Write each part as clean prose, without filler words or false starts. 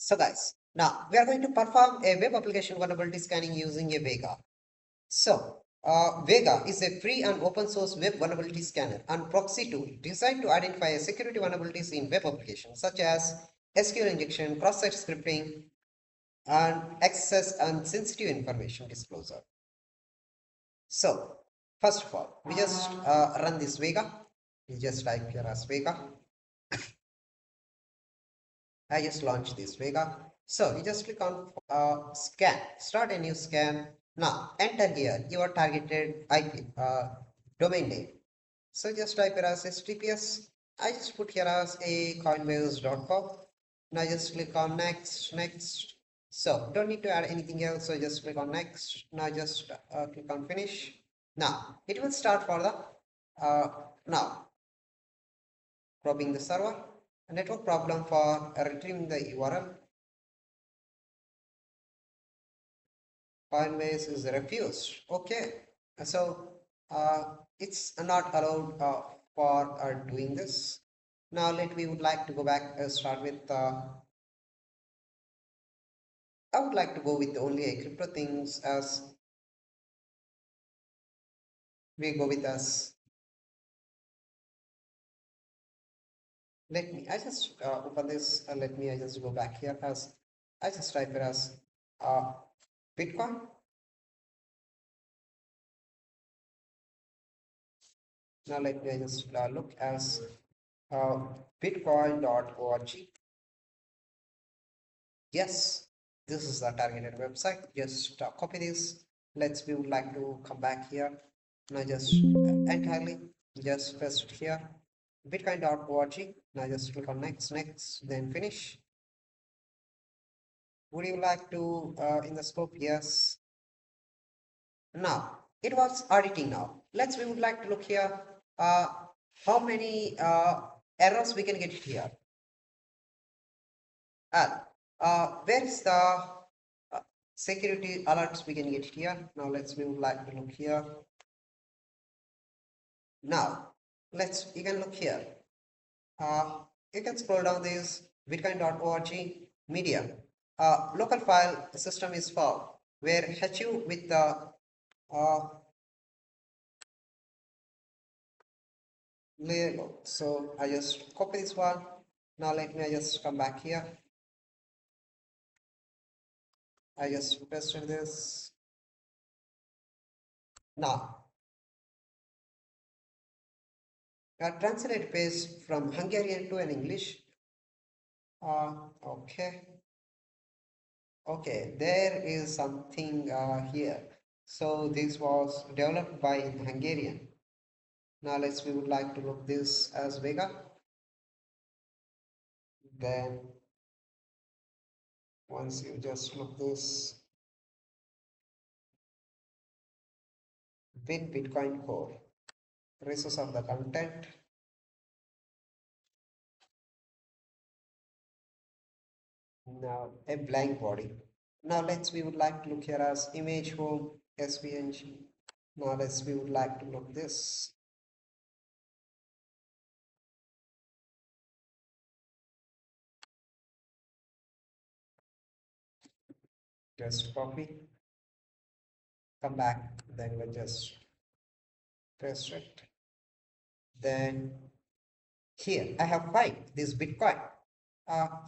So guys, now we are going to perform a web application vulnerability scanning using a Vega. So Vega is a free and open source web vulnerability scanner and proxy tool designed to identify security vulnerabilities in web applications such as SQL injection, cross-site scripting, and access and sensitive information disclosure. So first of all, we just run this Vega. We just type here as Vega. I just launched this Vega. So you just click on scan, start a new scan. Now enter here your targeted IP domain name. So just type here as HTTPS. I just put here as a coinbase.com. Now just click on next, next. So don't need to add anything else. So just click on next. Now just click on finish. Now it will start for the now probing the server. A network problem for retrieving the URL. Coinbase is refused. Okay, so it's not allowed for doing this. Now we would like to go back. Start with. I would like to go with only a crypto things as we go with us. Let me. I just open this. Let me. I just go back here as I just type it as uh, Bitcoin. Now let me just look as uh, bitcoin.org. Yes, this is the targeted website. Just copy this. We would like to come back here. Now just entirely just paste here bitcoin.org. Now just click on next, next, then finish. Would you like to in the scope? Yes. Now it was auditing. Now we would like to look here how many errors we can get here. And where is the security alerts we can get here? Now we would like to look here. Now you can look here. You can scroll down this bitcoin.org media. Local file system is found where HU with the layer. So I just copy this one. Now let me just come back here. I just pasted this. Now translate page from Hungarian to an English. Okay. Okay, there is something here. So this was developed by in Hungarian. Now we would like to look this as Vega. Then once you just look this with Bitcoin Core, resource of the content. Now a blank body. Now we would like to look here as image home SVNG. Now we would like to look this. Just copy, come back, then we'll just paste it. Then here I have find this Bitcoin.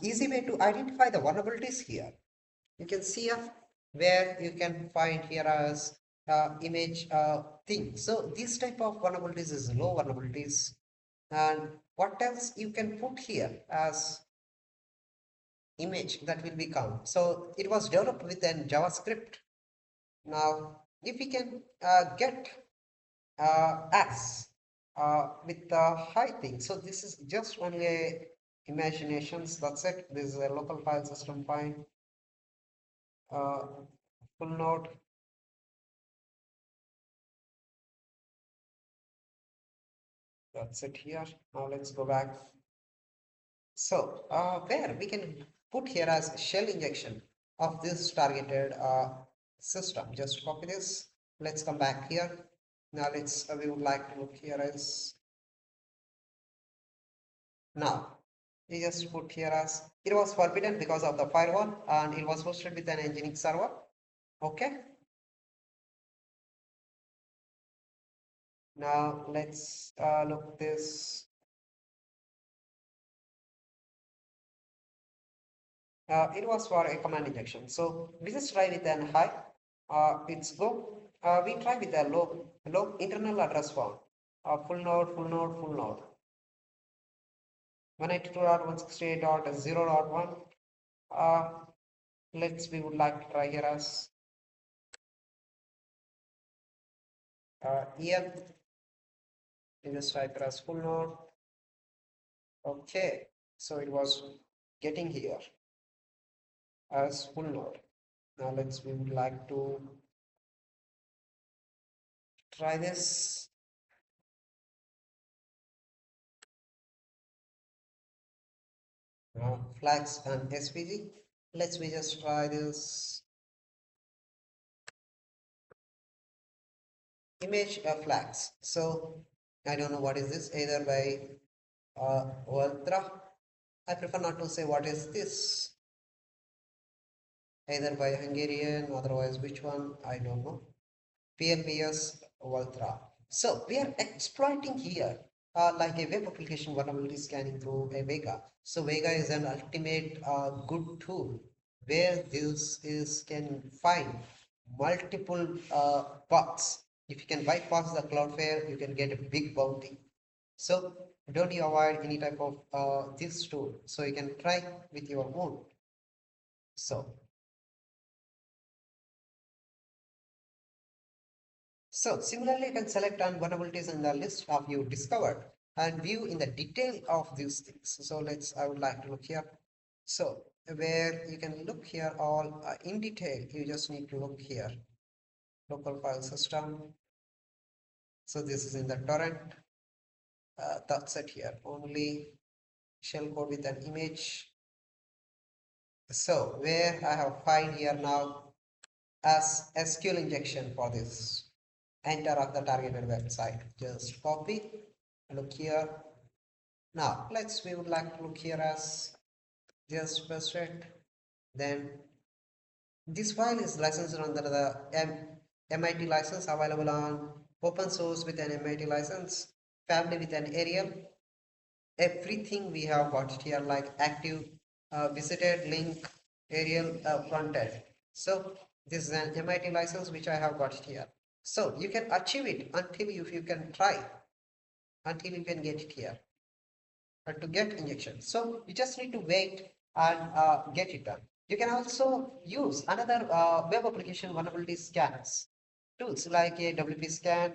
Easy way to identify the vulnerabilities here. You can see where you can find here as image thing. So this type of vulnerabilities is low vulnerabilities. And what else you can put here as image that will become. So it was developed within JavaScript. Now, if we can get as with the high thing, so this is just only imaginations. That's it. This is a local file system fine. Full node. That's it here. Now let's go back. So where we can put here as shell injection of this targeted system. Just copy this. Let's come back here. Now we would like to look here as now You just put here as it was forbidden because of the firewall and it was hosted with an Nginx server. Okay. Now let's look this. It was for a command injection. So we just try with an high. It's go. We try with a low internal address form. Full node, full node, full node. 192.168.0.1. We would like to try here as EL. We just type it as full node. Okay. So it was getting here as full node. Now we would like to try this. Flags and SVG. We just try this image flags. So I don't know what is this, either by Ultra. I prefer not to say what is this, either by Hungarian, otherwise which one, I don't know. PLBS Ultra. So we are exploiting here like a web application vulnerability scanning through a Vega. So Vega is an ultimate good tool where this is can find multiple bugs. If you can bypass the Cloudflare, you can get a big bounty. So don't you avoid any type of this tool. So you can try with your own. So similarly, you can select on vulnerabilities in the list of you discovered and view in the detail of these things. So I would like to look here. So where you can look here all in detail, you just need to look here. Local file system. So this is in the torrent. That's it here. Only shellcode with an image. So where I have find here now as SQL injection for this enter of the targeted website. Just copy, look here. Now we would like to look here as just paste it. Then this file is licensed under the MIT license, available on open source with an MIT license, family with an Arial. Everything we have got it here like active, visited, link, Arial, front end. So this is an MIT license which I have got it here. So you can achieve it until you can try until you can get it here to get injection. So you just need to wait and get it done. You can also use another web application vulnerability scans tools like a WP scan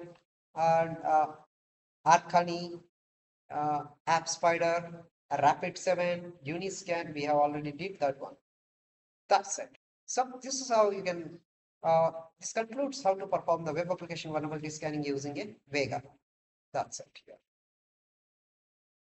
and Arcani, App Spider, Rapid 7, Uniscan. We have already did that one. That's it. So this is how you can. This concludes how to perform the web application vulnerability scanning using a Vega. That's it here.